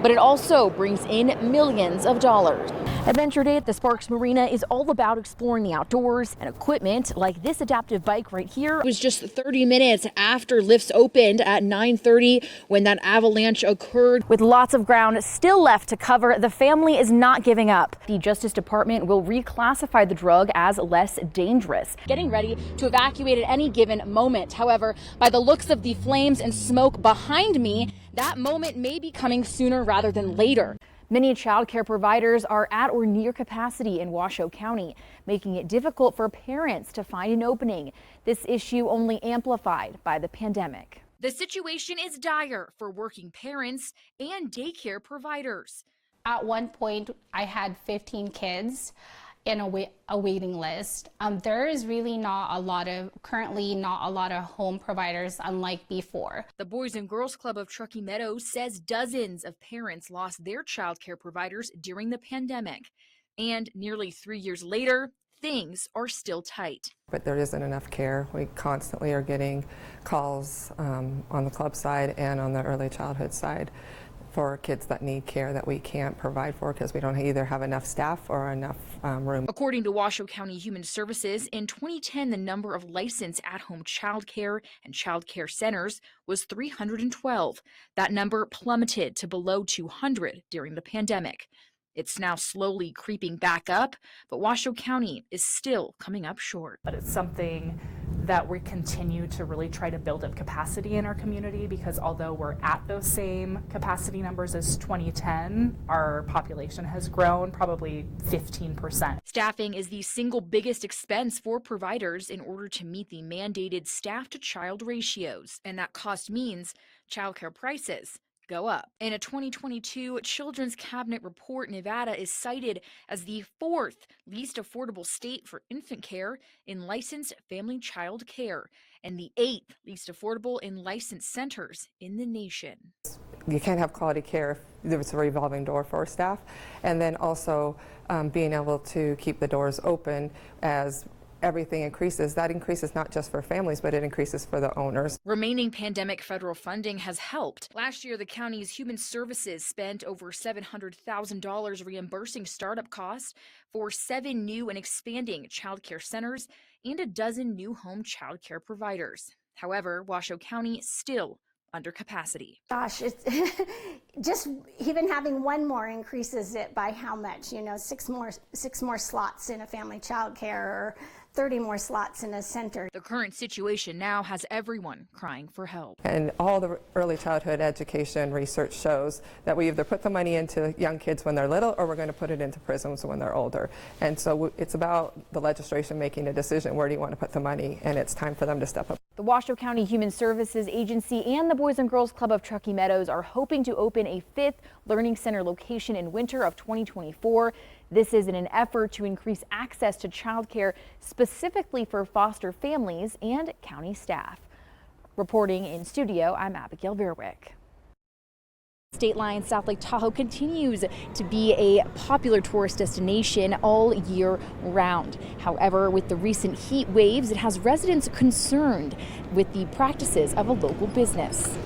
but it also brings in millions of dollars. Adventure Day at the Sparks Marina is all about exploring the outdoors, and equipment like this adaptive bike right here. It was just 30 minutes after lifts opened at 9:30 when that avalanche occurred. With lots of ground still left to cover, the family is not giving up. The Justice Department will reclassify the drug as less dangerous, getting ready to evacuate at any given moment. However, by the looks of the flames and smoke behind me, that moment may be coming sooner rather than later. Many child care providers are at or near capacity in Washoe County, making it difficult for parents to find an opening. This issue only amplified by the pandemic. The situation is dire for working parents and daycare providers. At one point, I had 15 kids in a waiting list. There is really currently not a lot of home providers unlike before. The Boys and Girls Club of Truckee Meadows says dozens of parents lost their child care providers during the pandemic. And nearly 3 years later, things are still tight. But there isn't enough care. We constantly are getting calls on the club side and on the early childhood side for kids that need care that we can't provide for because we don't either have enough staff or enough room. According to Washoe County Human Services, in 2010, the number of licensed at-home child care and child care centers was 312. That number plummeted to below 200 during the pandemic. It's now slowly creeping back up, but Washoe County is still coming up short. But it's something that we continue to really try to build up capacity in our community, because although we're at those same capacity numbers as 2010, our population has grown probably 15%. Staffing is the single biggest expense for providers in order to meet the mandated staff-to-child ratios, and that cost means childcare prices go up. In a 2022 Children's Cabinet report, Nevada is cited as the 4th least affordable state for infant care in licensed family child care and the 8th least affordable in licensed centers in the nation. You can't have quality care if there's a revolving door for staff, and then also being able to keep the doors open as everything increases. That increases not just for families, but it increases for the owners. Remaining pandemic federal funding has helped. Last year, the county's Human Services spent over $700,000 reimbursing startup costs for 7 new and expanding child care centers and a dozen new home child care providers. However, Washoe County still under capacity. Gosh, it's just even having one more increases it by how much? You know, six more slots in a family child care, or 30 more slots in a center. The current situation now has everyone crying for help. And all the early childhood education research shows that we either put the money into young kids when they're little, or we're going to put it into prisons when they're older. And so it's about the legislation making a decision, where do you want to put the money, and it's time for them to step up. The Washoe County Human Services Agency and the Boys and Girls Club of Truckee Meadows are hoping to open a 5th learning center location in winter of 2024. This is in an effort to increase access to childcare specifically for foster families and county staff. Reporting in studio, I'm Abigail Verwick. State Line South Lake Tahoe continues to be a popular tourist destination all year round. However, with the recent heat waves, it has residents concerned with the practices of a local business.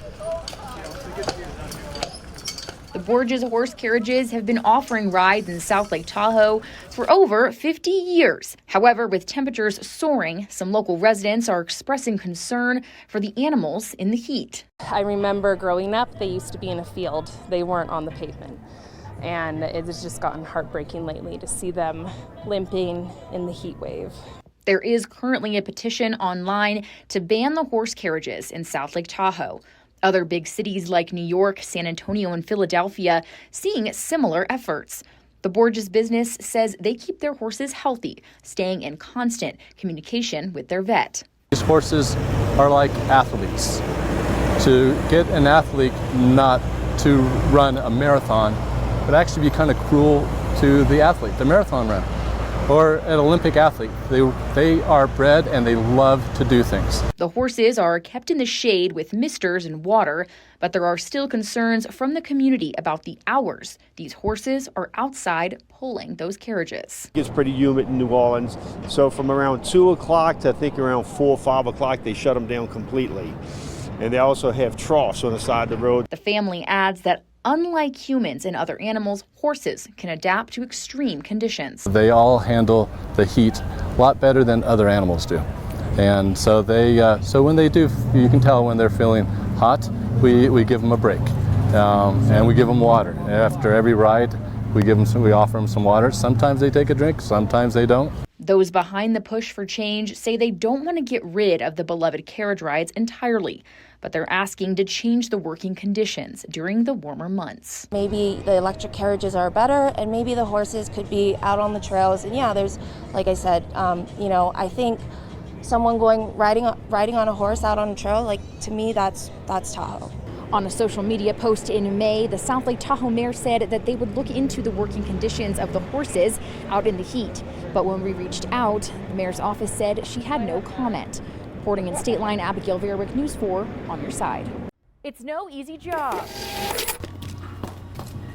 The Borges horse carriages have been offering rides in South Lake Tahoe for over 50 years. However, with temperatures soaring, some local residents are expressing concern for the animals in the heat. I remember growing up, they used to be in a field. They weren't on the pavement. And it has just gotten heartbreaking lately to see them limping in the heat wave. There is currently a petition online to ban the horse carriages in South Lake Tahoe. Other big cities like New York, San Antonio, and Philadelphia seeing similar efforts. The Borges business says they keep their horses healthy, staying in constant communication with their vet. These horses are like athletes. To get an athlete not to run a marathon would actually be kind of cruel to the athlete, the marathon runner, or an Olympic athlete. They are bred and they love to do things. The horses are kept in the shade with misters and water, but there are still concerns from the community about the hours these horses are outside pulling those carriages. It gets pretty humid in New Orleans, so from around 2 o'clock to I think around 4 or 5 o'clock, they shut them down completely. And they also have troughs on the side of the road. The family adds that unlike humans and other animals, horses can adapt to extreme conditions. They all handle the heat a lot better than other animals do. And so so when they do, you can tell when they're feeling hot, we give them a break. And we give them water. After every ride, we offer them some water. Sometimes they take a drink, sometimes they don't. Those behind the push for change say they don't want to get rid of the beloved carriage rides entirely, but they're asking to change the working conditions during the warmer months. Maybe the electric carriages are better, and maybe the horses could be out on the trails. And yeah, there's, like I said, I think someone riding on a horse out on a trail, like, to me, that's Tahoe. On a social media post in May, the South Lake Tahoe mayor said that they would look into the working conditions of the horses out in the heat. But when we reached out, the mayor's office said she had no comment. Reporting in State Line, Abigail Verwick, News 4, on your side. It's no easy job.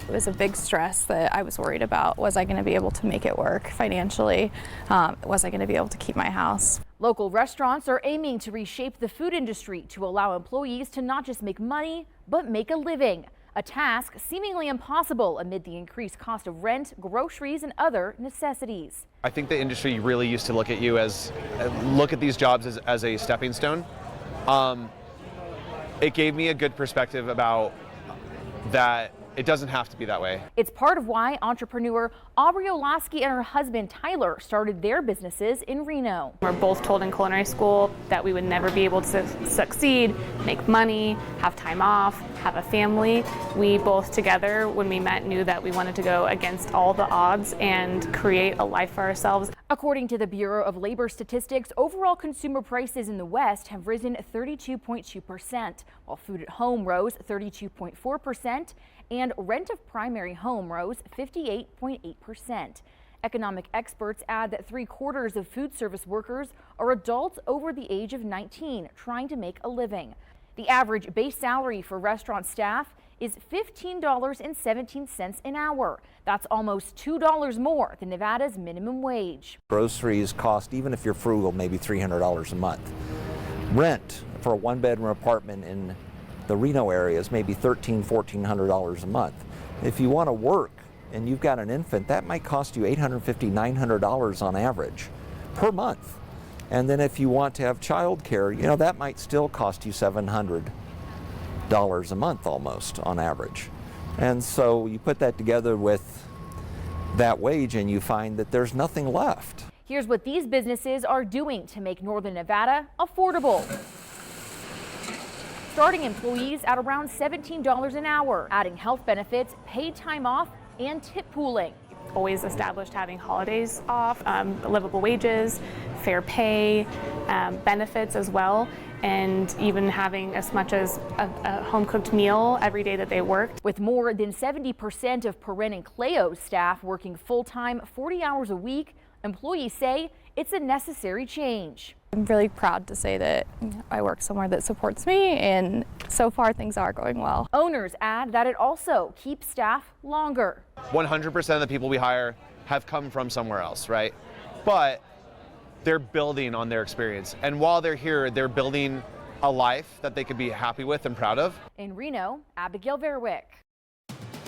It was a big stress that I was worried about. Was I going to be able to make it work financially? Was I going to be able to keep my house? Local restaurants are aiming to reshape the food industry to allow employees to not just make money, but make a living. A task seemingly impossible amid the increased cost of rent, groceries, and other necessities. I think the industry really used to look at these jobs as a stepping stone. It gave me a good perspective about that. It doesn't have to be that way. It's part of why entrepreneur Aubrey Olasky and her husband Tyler started their businesses in Reno. We're both told in culinary school that we would never be able to succeed, make money, have time off, have a family. We both together, when we met, knew that we wanted to go against all the odds and create a life for ourselves. According to the Bureau of Labor Statistics, overall consumer prices in the West have risen 32.2%, while food at home rose 32.4%, and rent of primary home rose 58.8%. Economic experts add that 3/4 of food service workers are adults over the age of 19 trying to make a living. The average base salary for restaurant staff is $15.17 an hour. That's almost $2 more than Nevada's minimum wage. Groceries cost, even if you're frugal, maybe $300 a month. Rent for a one-bedroom apartment in the Reno area is maybe $1,300, $1,400 a month. If you want to work and you've got an infant, that might cost you $850, $900 on average per month. And then if you want to have child care, that might still cost you $700 a month almost on average. And so you put that together with that wage and you find that there's nothing left. Here's what these businesses are doing to make Northern Nevada affordable. Starting employees at around $17 an hour, adding health benefits, paid time off, and tip pooling. Always established having holidays off, livable wages, fair pay, benefits as well, and even having as much as a home-cooked meal every day that they worked. With more than 70% of Perrin and Cleo's staff working full-time 40 hours a week, employees say it's a necessary change. I'm really proud to say that I work somewhere that supports me, and so far things are going well. Owners add that it also keeps staff longer. 100% of the people we hire have come from somewhere else, right? But they're building on their experience. And while they're here, they're building a life that they could be happy with and proud of. In Reno, Abigail Verwick.